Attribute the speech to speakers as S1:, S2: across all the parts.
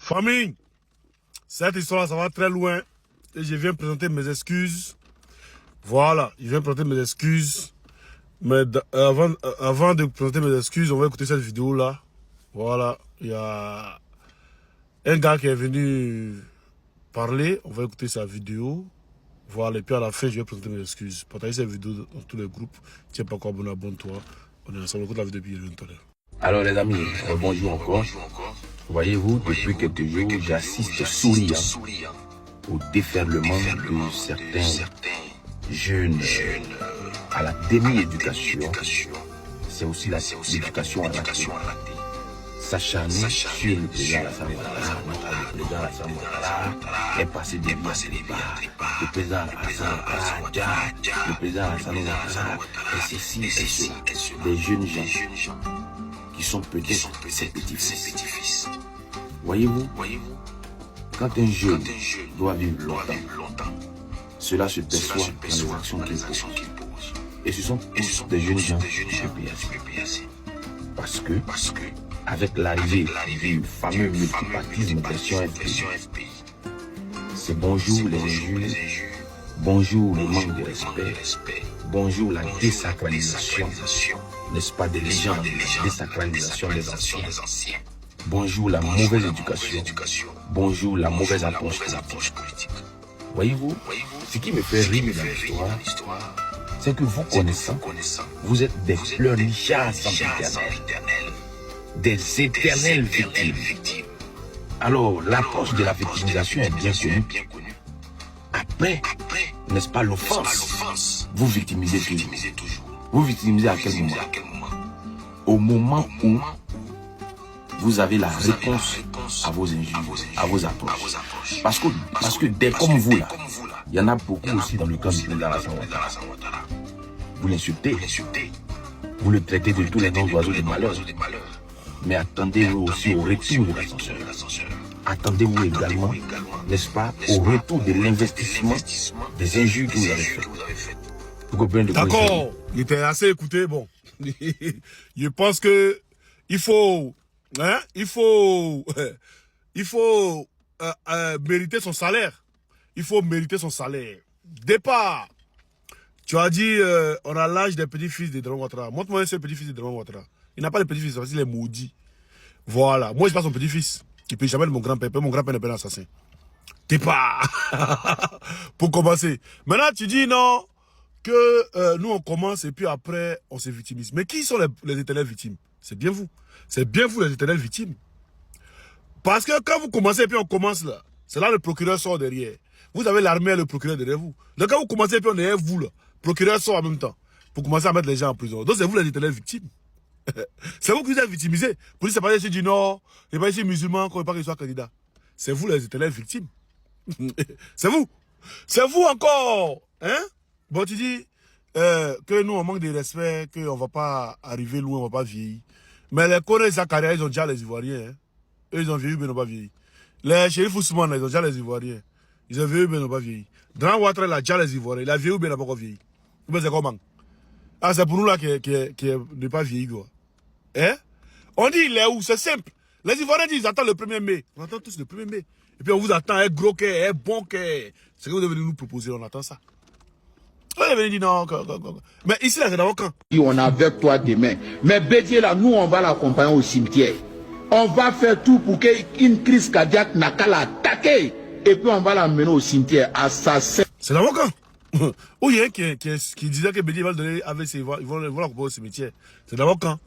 S1: Famille, cette histoire, ça va très loin. Et je viens présenter mes excuses. Voilà, je viens présenter mes excuses. Mais avant de présenter mes excuses, on va écouter cette vidéo-là. Voilà, il y a un gars qui est venu parler. On va écouter sa vidéo. Voilà, et puis à la fin, je vais présenter mes excuses. Partagez cette vidéo dans tous les groupes. Tiens pas encore abonné, abonne-toi. On est ensemble, on écoute la vidéo depuis tout à l'heure.
S2: Alors les amis, bonjour encore. Voyez-vous, depuis quelques jours, j'assiste souriant au déferlement de certains jeunes à la demi-éducation. C'est aussi l'éducation à la télé. S'acharner sur le président Alassane Ouattara. Le président Alassane Ouattara est passé derrière ses débats. Le président Alassane Ouattara, le président Alassane Ouattara, et ceci, et cela. Des jeunes gens qui sont peut-être ses petits-fils. Voyez-vous, quand un jeune doit vivre longtemps, cela se perçoit dans les actions qu'il pose. Et ce sont tous des jeunes gens qui paient assez. Parce que, avec l'arrivée du fameux multipartisme version FPI, c'est bonjour les injures, bonjour le manque de respect, bonjour la désacralisation, n'est-ce pas, des légendes, désacralisation des anciens. Bonjour la mauvaise éducation, bonjour la mauvaise approche politique. Voyez-vous, ce qui me fait rire dans l'histoire, c'est que vous connaissant, vous êtes des pleurnichards sans éternel, des éternelles victimes. Alors, l'approche de la victimisation est bien connue. Après, n'est-ce pas, l'offense, vous victimisez toujours. Vous victimisez à quel moment? Au moment où vous avez la réponse à vos injures, à vos approches. Parce que dès comme vous là, il y en a beaucoup aussi dans le camp du président Alassane Ouattara. Vous l'insultez, vous le traitez de tous les noms d'oiseaux de malheur. Mais attendez-vous aussi au retour de l'ascenseur. Attendez-vous également, n'est-ce pas, au retour de l'investissement des injures que vous avez faites. Vous comprenez?
S1: D'accord, il était assez écouté, bon. Je pense que il faut mériter son salaire. Il faut mériter son salaire. Départ. Tu as dit, on a l'âge des petits-fils de Draman Ouattara. Montre-moi un seul petit-fils de Draman Ouattara. Il n'a pas de petit-fils, parce qu'il est maudit. Voilà. Moi, je suis pas son petit-fils. Il ne peut jamais de mon grand-père. Mon grand-père n'est pas un assassin. Départ. Pour commencer. Maintenant, tu dis non, que nous, on commence et puis après, on se victimise. Mais qui sont les éternelles victimes? C'est bien vous. C'est bien vous, les éternelles victimes. Parce que quand vous commencez et puis on commence là, c'est là le procureur sort derrière. Vous avez l'armée et le procureur derrière vous. Donc quand vous commencez et puis on est derrière vous là, le procureur sort en même temps pour commencer à mettre les gens en prison. Donc c'est vous les éternelles victimes. C'est vous qui vous êtes victimisés. Pour dire c'est pas ici du Nord, c'est pas ici musulman, qu'on ne veut pas qu'il soit candidat. C'est vous les éternelles victimes. C'est vous. C'est vous encore. Hein? Bon, tu dis que nous on manque de respect, qu'on ne va pas arriver loin, on ne va pas vieillir. Mais les Corées et Zakaria, ils ont déjà les Ivoiriens. Hein? Eux, ils ont vieilli, mais ils n'ont pas vieilli. Les Chérif Ousmane, ils ont déjà les Ivoiriens. Ils ont vieilli, mais ils n'ont pas vieilli. Draman Ouattara, il a déjà les Ivoiriens. Il a vieilli, mais il n'a pas encore vieilli. Mais c'est comment? Ah, c'est pour nous là qui n'est pas vieilli, quoi. Hein? On dit, il est où? C'est simple. Les Ivoiriens disent, ils attendent le 1er mai. On attend tous le 1er mai. Et puis on vous attend, un gros quai, un bon quai. C'est ce que vous devez nous proposer, on attend ça. On devait dire non. Mais ici, là, c'est d'abord quand?
S3: On est avec toi demain. Mais Bédier, là, nous, on va l'accompagner au cimetière. On va faire tout pour qu'une crise cardiaque n'a qu'à l'attaquer. Et puis on va l'amener au cimetière. Assassin.
S1: C'est d'abord quand? Où il y a qui disait que Bédier va le donner avec ses voix, ils vont l'accompagner au cimetière. C'est d'abord quand?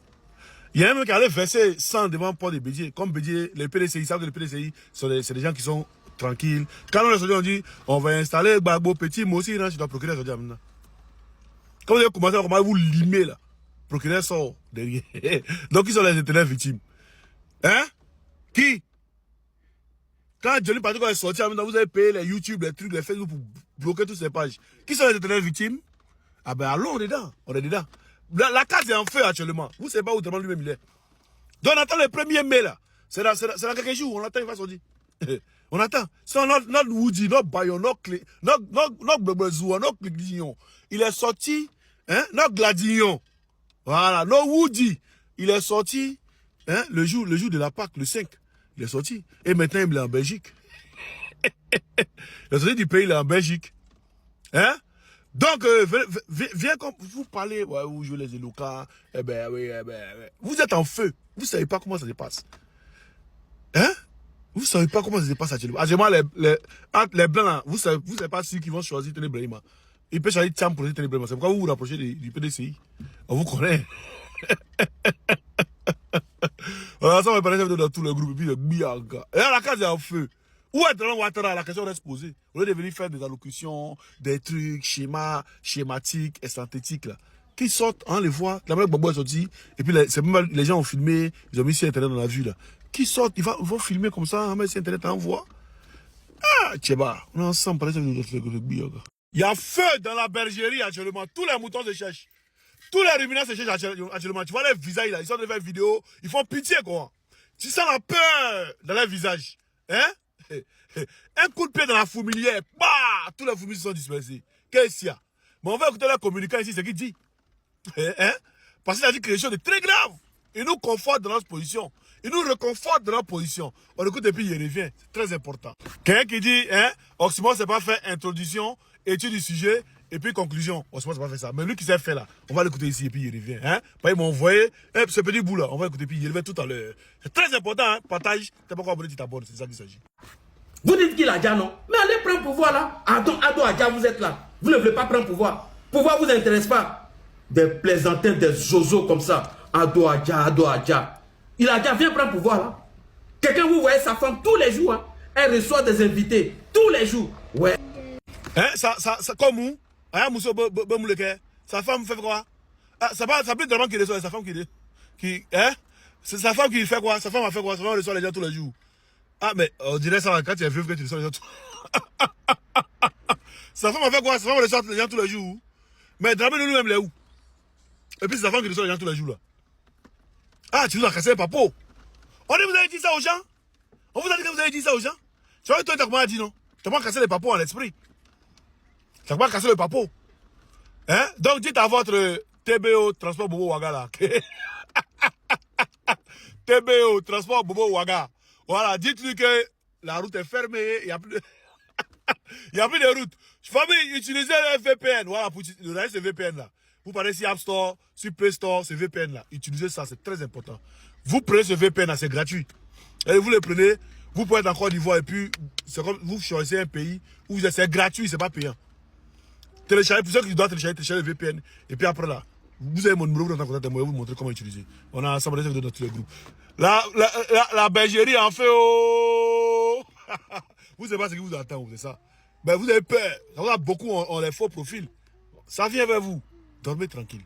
S1: Il y a un mec qui allait verser 100 devant Paul de Bédier. Comme Bédier, les PDCI, savent que les PDCI, c'est des gens qui sont tranquilles. Quand on est sorti, on dit, on va installer Gbagbo Petit, moi aussi, je dois procurer ça maintenant. Quand vous avez commencé à vous limer là, le procureur sort derrière. Donc, qui sont les éternelles victimes? Hein? Qui? Quand Johnny Patrick est sorti, vous avez payé les YouTube, les trucs, les Facebook pour bloquer toutes ces pages. Qui sont les éternelles victimes? Ah ben allons, on est dedans. On est dedans. La case est en feu actuellement. Vous ne savez pas où Draman lui-même il est. Donc on attend le 1er mai là. C'est dans quelques jours, on attend, il va sortir. On attend. C'est notre Woody, notre Bayon, notre Blablazoua, notre Gladillon. Il est sorti, hein, notre Gladillon. Voilà, notre Woody. Il est sorti, hein, le jour de la Pâque, le 5. Il est sorti. Et maintenant, il est en Belgique. Il est sorti du pays, il est en Belgique. Hein? Donc, viens comme vous parlez, ouais, vous jouez les éloquents, oui. Vous êtes en feu. Vous ne savez pas comment ça se passe. Hein? Vous ne savez pas comment ça se passe actuellement. Actuellement, les blancs, là, vous savez pas ceux qui vont choisir Tene Brahima. Ils peuvent choisir Tcham pour Tene Brahima. C'est pourquoi vous vous rapprochez du PDCI. On vous connaît. Voilà, ça va paraître dans tout le groupe. Et puis le biaga. Et là, la case est en feu. Où est Draman Ouattara? La question reste posée. Au lieu de venir faire des allocutions, des trucs, schématiques, esthétiques, là, qui sortent, on les voit. La manière que Bobo est sorti, et puis les gens ont filmé, ils ont mis sur Internet dans la vue, là. Qui sortent, ils vont filmer comme ça, on met sur Internet, on voit. Ah, Tcheba, on est ensemble, par exemple, il y a feu dans la bergerie actuellement. Tous les moutons se cherchent. Tous les ruminants se cherchent actuellement. Tu vois les visages, là, ils sont de faire une vidéo, ils font pitié, quoi. Tu sens la peur dans les visages. Hein? Un coup de pied dans la fourmilière, bah, tous les fourmis sont dispersés. Qu'est-ce qu'il y a? Mais on va écouter le communicant ici, ce qu'il dit. Hein? Parce qu'il a dit quelque chose de très grave. Il nous conforte dans notre position. Il nous reconforte dans notre position. On écoute et puis il revient. C'est très important. Quelqu'un qui dit, hein, Oxymore, c'est pas fait introduction, étude du sujet, et puis conclusion. Oxymore, c'est pas fait ça. Mais lui qui s'est fait là, on va l'écouter ici et puis il revient. Hein? Ils m'ont envoyé ce petit bout là. On va écouter et puis il revient tout à l'heure. C'est très important, hein? Partage. T'es pas quoi abonné, tu t'abonnes. C'est ça qu'il s'agit.
S4: Vous dites qu'il a déjà non. Mais allez prendre pouvoir là. Ado Adja, vous êtes là. Vous ne voulez pas prendre pouvoir. Pouvoir vous intéresse pas. Des plaisantins, des zozos comme ça. Ado Adja. Il a déjà viens prendre pouvoir là. Quelqu'un, vous voyez sa femme tous les jours. Hein. Elle reçoit des invités tous les jours. Ouais.
S1: Hein, ça comme où? Sa femme fait quoi? Ah, ça peut être vraiment qu'il reçoit sa femme hein? C'est sa femme qui fait quoi? Sa femme a fait quoi? Sa femme reçoit les gens tous les jours. Ah, mais on dirait ça quand tu es vieux que tu reçois les gens tous Sa femme a fait quoi? Sa femme reçoit les gens tous les jours. Mais Dramé nous-mêmes, les où? Et puis c'est sa femme qui reçoit les gens tous les jours là. Ah, tu nous as cassé les papos. On vous avez dit ça aux gens? On vous a dit que vous avez dit ça aux gens? Tu vois, toi, tu as dit non? Tu n'as pas cassé les papos en l'esprit. Tu n'as pas cassé le papo. Hein? Donc dites à votre TBO, Transport Bobo Ouaga là. TBO, Transport Bobo Ouaga. Voilà, dites-lui que la route est fermée, il n'y a plus de... il n'y a plus de route. Famille, utilisez le VPN. Voilà, pour utiliser ce VPN là. Vous parlez sur App Store, sur Play Store, ce VPN là. Utilisez ça, c'est très important. Vous prenez ce VPN là, c'est gratuit. Et vous le prenez, vous pouvez être en Côte d'Ivoire et puis c'est comme vous choisissez un pays où c'est gratuit, c'est pas payant. Téléchargez, pour ceux qui doivent télécharger le VPN. Et puis après là, vous avez mon numéro, vous êtes en contact avec moi, vous montrer comment utiliser. On a ensemble des vidéos dans tous les groupes. La bergerie en fait, oh! Vous savez pas ce qui vous attend, c'est ça. Ben vous avez peur. On a beaucoup, on les faux profils. Ça vient vers vous. Dormez tranquille.